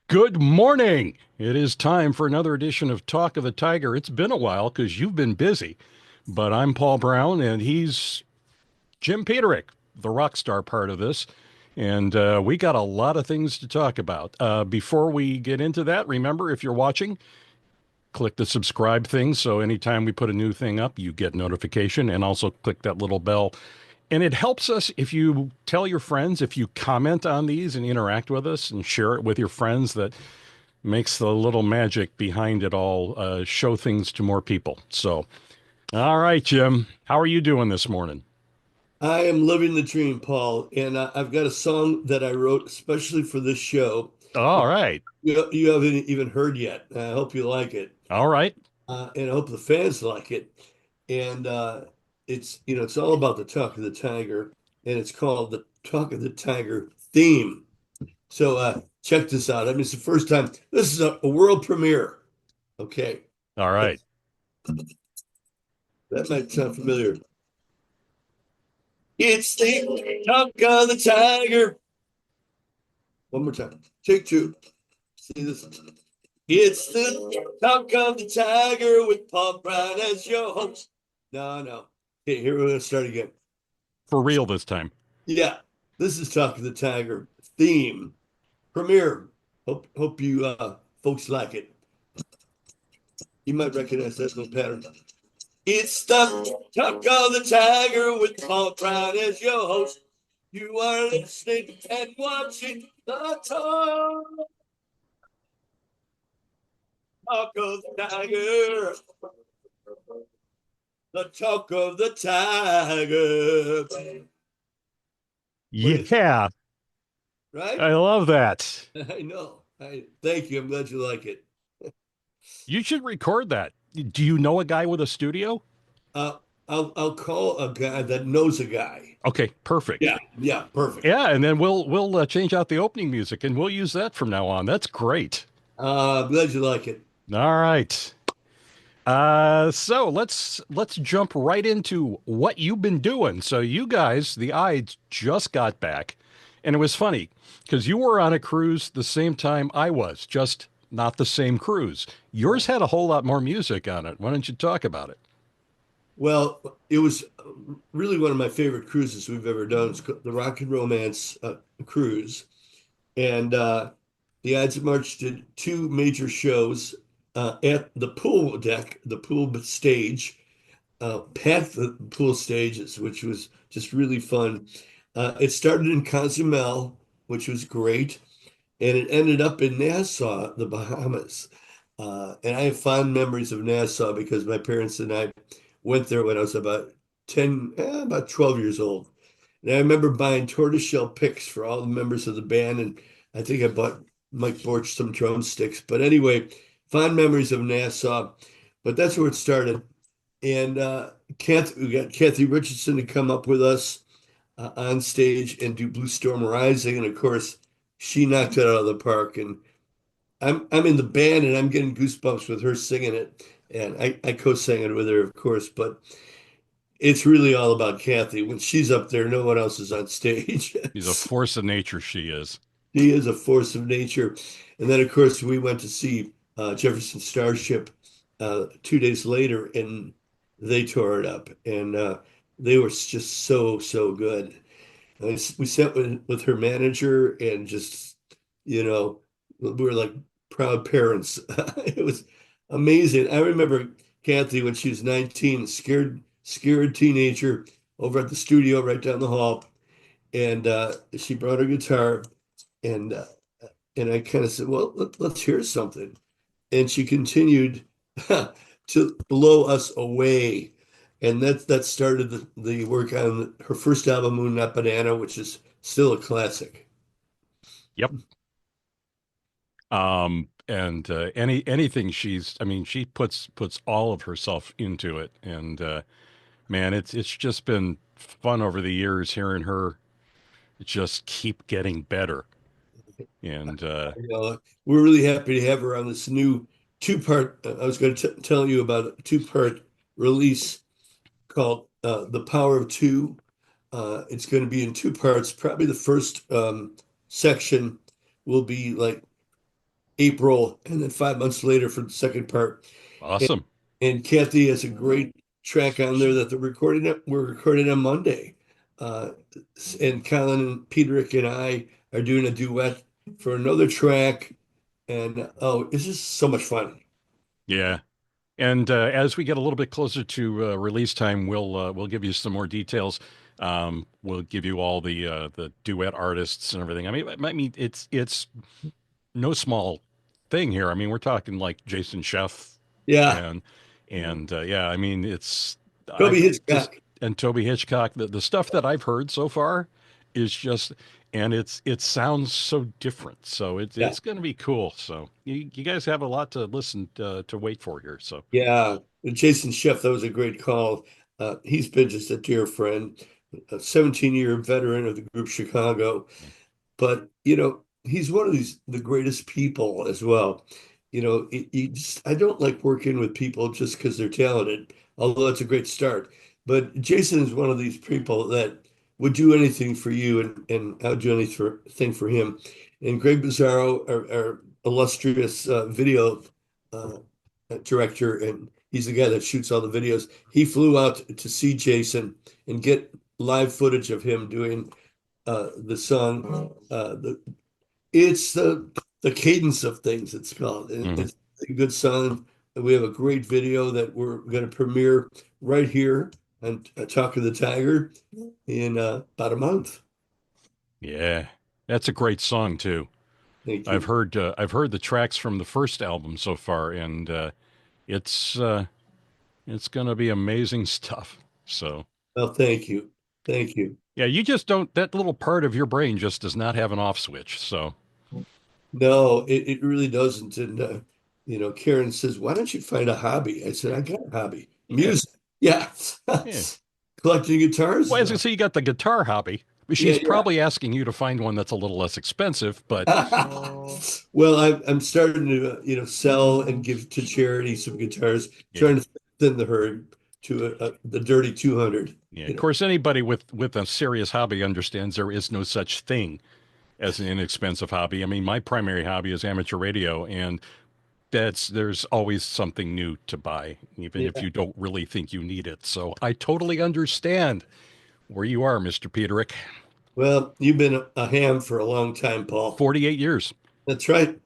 Good morning. It is time for another edition of Talk of the Tiger. It's been a while because you've been busy, but I'm Paul Brown and he's Jim Peterik, the rock star part of this. And we got a lot of things to talk about. Before we get into that, remember if you're watching, click the subscribe thing so anytime we put a new thing up, you get notification and also click that little bell. And it helps us if you tell your friends, if you comment on these and interact with us and share it with your friends that makes the little magic behind it all show things to more people. So, all right, Jim, how are you doing this morning? I am living the dream, Paul, and I've got a song that I wrote especially for this show. All right. You haven't even heard yet. I hope you like it, All right. and I hope the fans like it. And it's all about the Talk of the Tiger, and it's called the Talk of the Tiger theme. So check this out. I mean, it's the first time. This is a world premiere. Okay, All right. that might sound familiar. It's the Talk of the Tiger. One more time. Take two. See this? It's the Talk of the Tiger with Paul Brown as your host. No, no. Okay, here we're going to start again. For real this time. Yeah, this is Talk of the Tiger theme premiere. Hope you folks like it. You might recognize that little pattern. It's the Talk of the Tiger with Paul Brown as your host. You are listening and watching the Talk of the Tiger. The Talk of the Tiger. What do you think? Yeah, Right? I love that. I know. Thank you. I'm glad you like it. You should record that. Do you know a guy with a studio? Uh, I'll call a guy that knows a guy. Okay, perfect. Yeah, yeah, perfect. Yeah, and then we'll change out the opening music and we'll use that from now on. That's great. I'm glad you like it. All right. So let's jump right into what you've been doing. So you guys, the Ides, just got back, and it was funny because you were on a cruise the same time I was, just not the same cruise. Yours had a whole lot more music on it. Why don't you talk about it? Well, it was really one of my favorite cruises we've ever done. It's the Rockin' Romance cruise. And the Ides of March did two major shows at the pool deck, the pool stage, packed the pool stages, which was just really fun. It started in Cozumel, which was great, and it ended up in Nassau, the Bahamas. And I have fond memories of Nassau because my parents and I went there when I was about 10, about 12 years old. And I remember buying tortoiseshell picks for all the members of the band. And I think I bought Mike Borch some drumsticks. But anyway, fond memories of Nassau. But that's where it started. And we got Cathy Richardson to come up with us on stage and do Blue Storm Rising. And of course, she knocked it out of the park. And I'm in the band and I'm getting goosebumps with her singing it. And I co-sang it with her, of course, but it's really all about Cathy. When she's up there, no one else is on stage. She's a force of nature, she is. She is a force of nature. And then, of course, we went to see Jefferson Starship 2 days later, and they tore it up. And they were just so, so good. And we sat with her manager and just, you know, we were like proud parents. It was amazing. I remember Cathy when she was 19, scared teenager over at the studio right down the hall. And she brought her guitar and uh, and I kind of said, well, let's hear something. And she continued to blow us away. And that started the work on her first album, Moon Not Banana, which is still a classic. Yep. And anything she's, I mean, she puts all of herself into it, and man, it's just been fun over the years hearing her just keep getting better. And You know, we're really happy to have her on this new two-part. I was going to tell you about a two-part release called "The Power of Two." It's going to be in two parts. Probably the first section will be like April, and then 5 months later for the second part. And, Awesome. and Cathy has a great track on there that we're recording on Monday. Uh, and Colin and Peterik and I are doing a duet for another track. And oh, it's just so much fun. Yeah. And as we get a little bit closer to release time, we'll give you some more details. We'll give you all the duet artists and everything. I mean, it's no small thing here. I mean, we're talking like Jason Sheff Yeah, and yeah. I mean, Toby I've just Hitchcock. and Toby Hitchcock. The stuff that I've heard so far is just, and it sounds so different. So Yeah, it's going to be cool. So you guys have a lot to listen to wait for here. So. yeah. Jason Sheff, that was a great call. He's been just a dear friend, a 17-year veteran of the group Chicago. But he's one of the greatest people as well. I don't like working with people just because they're talented, although it's a great start. But Jason is one of these people that would do anything for you, and I would do anything for him. And Greg Bizzaro, our illustrious video uh, director, and he's the guy that shoots all the videos. He flew out to see Jason and get live footage of him doing the song. It's the cadence of things. It's called. Mhm. It's a good song. We have a great video that we're going to premiere right here on Talk of the Tiger in about a month. Yeah, that's a great song too. Thank you. I've heard the tracks from the first album so far, and it's uh, it's gonna be amazing stuff. So Well, thank you. Thank you. yeah, you just don't that little part of your brain just does not have an off switch. So No, it really doesn't. And Karen says, "Why don't you find a hobby?" I said, "I got a hobby, yeah, music. Yeah, yeah. collecting guitars Well, is as I a say, you got the guitar hobby, but yeah, she's probably asking you to find one that's a little less expensive. But yeah." Well, I'm starting to sell and give to charity some guitars, yeah, trying to thin the herd to the dirty 200. yeah. You Of know, course, anybody with a serious hobby understands there is no such thing as an inexpensive hobby. I mean, my primary hobby is amateur radio, and there's always something new to buy, even if yeah. you don't really think you need it. So I totally understand where you are, Mr. Peterik. Well, you've been a ham for a long time, Paul. 48 years. That's right.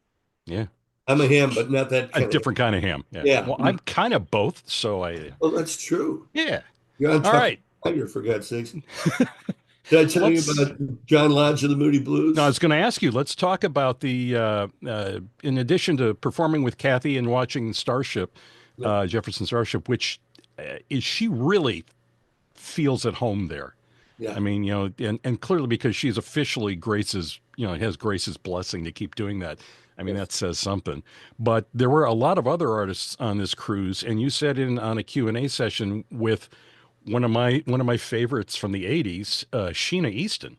Yeah. I'm a ham, but not that A kind of. different kind of ham. Yeah. Yeah. Well, I'm kind of both. So Well, that's true. yeah. You're on All top of right. the tiger, for God's sakes. Did I tell you Let's, about John Lodge of the Moody no, I Blues? was going to ask you, let's talk about in addition to performing with Cathy and watching Starship, Yeah. Jefferson Starship, which is she really feels at home there. I Yeah. mean, and clearly because she's officially Grace's, has Grace's blessing to keep doing that. I mean, that Yes. says something. But there were a lot of other artists on this cruise, and you sat in on a Q&A session with one of my favorites from the 80s, Sheena Easton.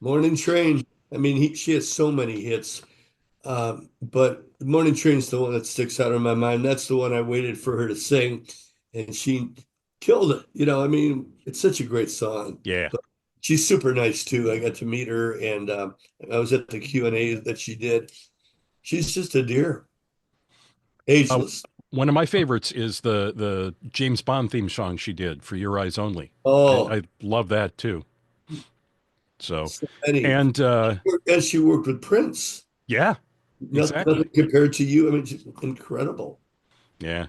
Morning Train. I mean, she has so many hits. But the Morning Train's the one that sticks out in my mind. That's the one I waited for her to sing, and she killed it. I mean, it's such a great song. Yeah. But she's super nice too. I got to meet her, and I was at the Q&A that she did. She's just a dear, Uh, ageless. one of my favorites is the James Bond theme song she did for Your Eyes Only. Oh, I love that too. So, so many. and And she worked with Prince. yeah, Nothing exactly. compared to you. I mean, she's incredible. Yeah.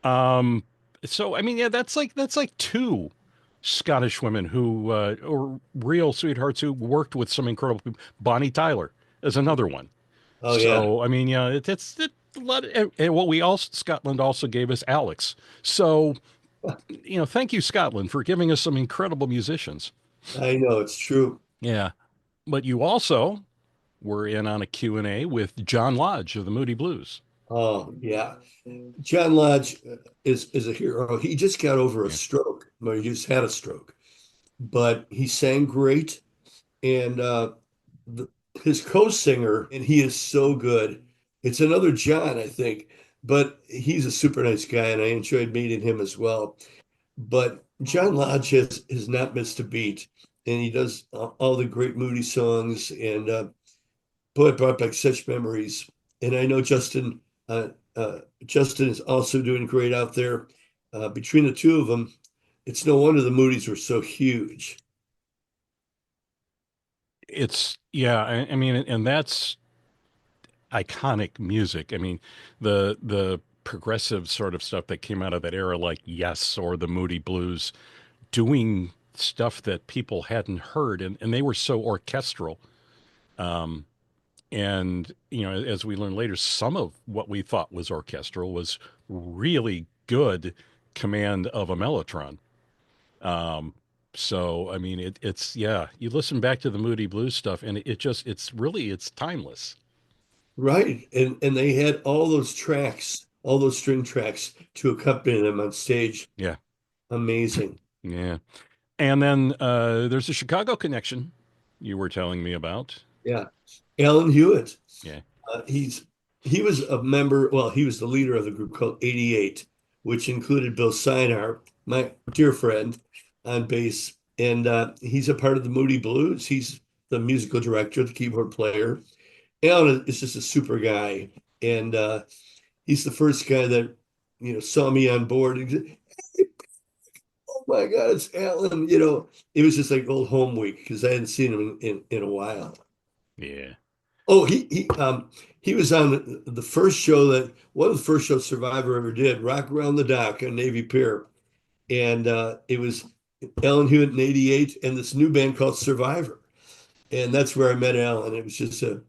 Um, so I mean, yeah, that's like two Scottish women who or real sweethearts who worked with some incredible people. Bonnie Tyler is another one. Oh yeah, So I mean, yeah, it's a lot. And what we also Scotland also gave us Alex. So thank you Scotland for giving us some incredible musicians. I know it's true. Yeah, but you also were in on a Q&A with John Lodge of the Moody Blues. Oh yeah. John Lodge is a hero. He just got over a Yeah. stroke. Well, he just had a stroke, but he sang great. And the, his co-singer, and he is so good. It's another John, I think, but he's a super nice guy, and I enjoyed meeting him as well. But John Lodge has not missed a beat, and he does all the great Moody songs. And boy, it brought back such memories. And I know Justin is also doing great out there. Between the two of them, it's no wonder the Moody's were so huge. It's yeah, I mean, and that's iconic music. I mean, the progressive sort of stuff that came out of that era, like Yes or the Moody Blues, doing stuff that people hadn't heard, and they were so orchestral. Um, and you know, as we learned later, some of what we thought was orchestral was really good command of a mellotron. Um, so I mean, it's yeah, you listen back to the Moody Blues stuff, and it just it's timeless. Right. And they had all those tracks, all those string tracks to accompany them on stage. Yeah, Amazing. yeah. And then there's a Chicago connection you were telling me about. Yeah. Alan Hewitt. Yeah. He's he was a member, well, he was the leader of the group called 88, which included Bill Sinar, my dear friend, on bass. And he's a part of the Moody Blues. He's the musical director, the keyboard player. Alan is just a super guy. And he's the first guy that, saw me on board. Oh my God, it's Alan. It was just like old home week because I hadn't seen him in a while. Yeah. Oh, he was on the first show that one of the first shows Survivor ever did, Rock Around the Dock on Navy Pier. And it was Alan Hewitt in 88 and this new band called Survivor. And that's where I met Alan. It was just a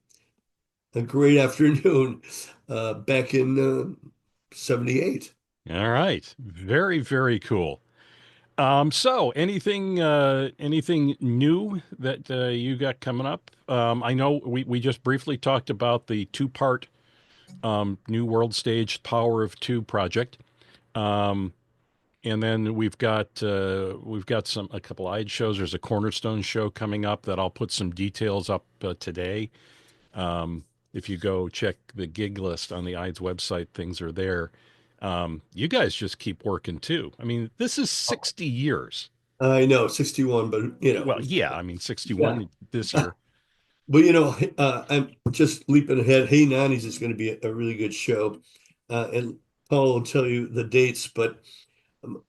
great afternoon back in 78. All right. Very, very cool. So anything new that you got coming up? I know we just briefly talked about the two-part New World Stage Power of Two project. Um, and then we've got a couple Ides shows. There's a Cornerstone show coming up that I'll put some details up today. If you go check the gig list on the Ides website, things are there. You guys just keep working too. I mean, this is 60 years. I know, 61, but Well, yeah, I mean, yeah. 61 this year. But I'm just leaping ahead. Hey Nani's is going to be a really good show. And Paul will tell you the dates, but um,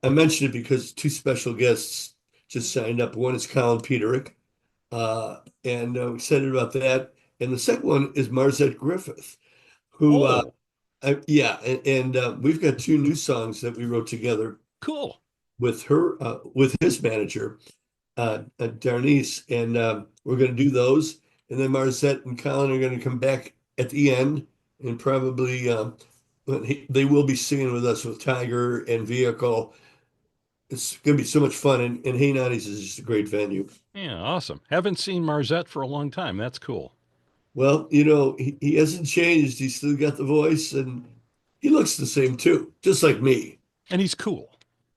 I mentioned it because two special guests just signed up. One is Colin Peterik, and I'm excited about that. And the second one is Marzette Griffith, who, Oh, yeah, and we've got two new songs that we wrote together cool. with her, with his manager, Darnice, and we're going to do those. And then Marzette and Colin are going to come back at the end and probably they will be singing with us with Tiger and Vehicle. It's going to be so much fun. And Hey Nani's is just a great venue. Yeah, awesome. Haven't seen Marzette for a long time. That's cool. Well, he hasn't changed. He's still got the voice and he looks the same too, just like me. And he's cool.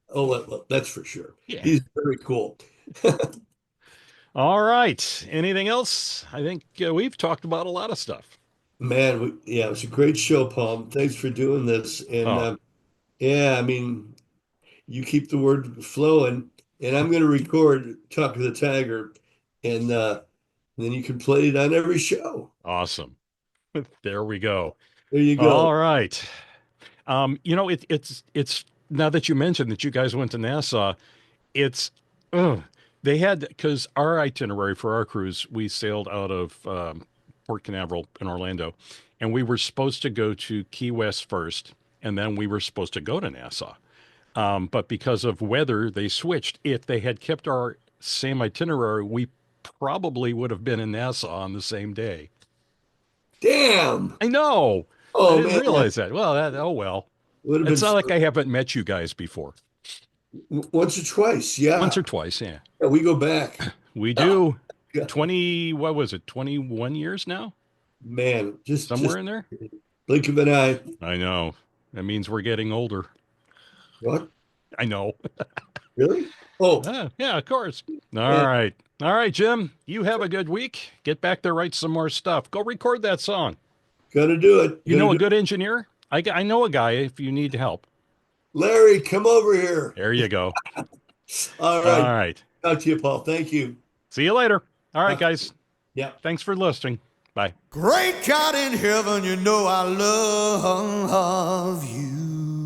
Oh, well, that's for sure. Yeah. He's very cool. All right. Anything else? I think we've talked about a lot of stuff. Man, yeah, it was a great show, Paul. Thanks for doing this. And Oh, yeah, I mean, you keep the word flowing, and I'm going to record Talk of the Tiger, and then you can play it on every show. awesome. There we go. There you go. All right. It's now that you mentioned that you guys went to Nassau, it's they had because our itinerary for our cruise, we sailed out of Port Canaveral in Orlando, and we were supposed to go to Key West first, and then we were supposed to go to Nassau. But because of weather, they switched. If they had kept our same itinerary, we probably would have been in Nassau on the same day. Damn. I know. I Oh didn't man, realize that. Well, oh well. would have been It's not like I haven't met you guys before. once or twice. Once Yeah. or twice, yeah. Yeah, we go back. We Oh, do. God. 20, what was it? 21 years now? Man, Somewhere just in there? blink of an eye. I know. That means we're getting older. What? I know. Really? Oh, Yeah, of course. All man, right. All right, Jim. You have a good week. Get back there, write some more stuff. Go record that song. gonna do it. You Gonna know a do it. good engineer? I know a guy if you need help. Larry, come over here. There you go. All right. All right. Talk to you, Paul. Thank you. See you later. All right, Uh, guys. yeah. Thanks for listening. Bye. Great God in heaven, you know I love you.